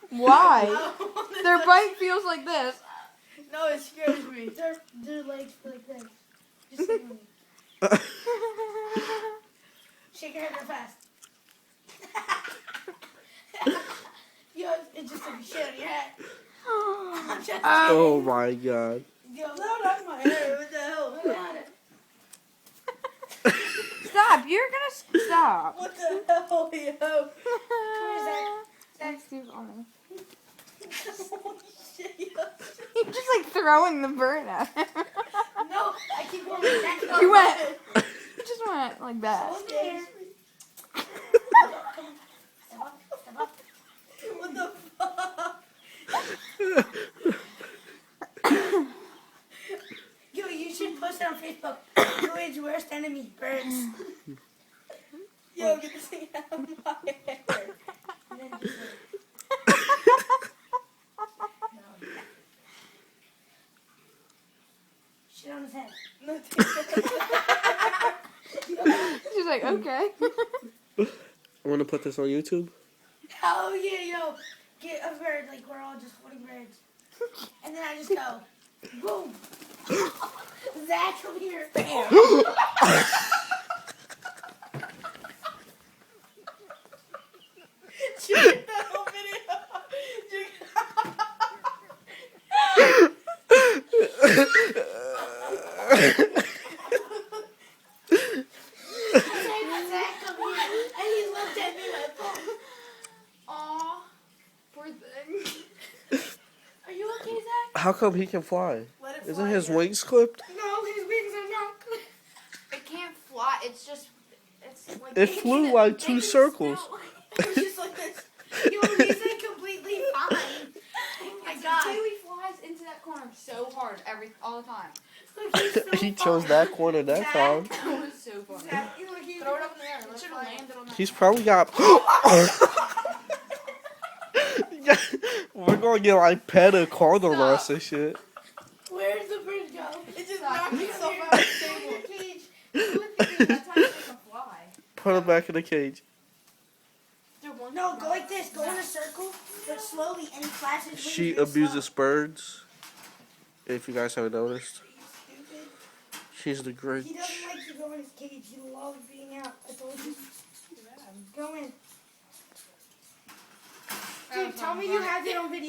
Why? Their bite feels like this. No, it scares me. Their legs feel like this. Just sit on me. Shake your head real fast. Yo, it's just like shit on your head. Oh my god. Yo, Not on my hair. What the hell? Stop! You're gonna stop. What the hell, yo? Come here, Zach. That's too funny. Holy shit, yo. You're just like throwing the bird at him. No, I keep going back. You went. You just went like that. Over there. Step up. Step up. What the fuck? Yo, you should post it on Facebook. Lloyd's worst enemy, birds. Yo, get this thing out of my hair. And then just shit on his head. She's like, okay. I want to put this on YouTube. Oh yeah, yo. Get a bird, like we're all just holding birds. And then I just go, boom. Zach, come here. Check that whole video. Zach, come here. And he looked at me like, oh. Aw, poor thing. Are you okay, Zach? How come he can fly? Let it Isn't fly his again. wings clipped? No, his wings are not clipped. It can't fly. It's just. It's like. It flew like 2 circles. It's just like this. Yo, he's like completely fine. Oh my god. He flies into that corner so hard all the time. Look, he's so He chose that corner that time. That was so funny. Zach, look, he's Throw it up in the air. It should have landed on that. He's probably got. We're gonna get like pet a cardinal loss and shit. Where's the bird go? It just Stop. knocked Come itself here. out of the table. Cage. That's how you make a fly. Put him back in the cage. No, go like this. Go in a circle, but slowly, and he flashes wings She real abuses slow. birds. If you guys haven't noticed, Are you stupid? she's the He Grinch. doesn't like to go in his cage. He loves being out. I told you. Go in. Dude, tell me you have it on video.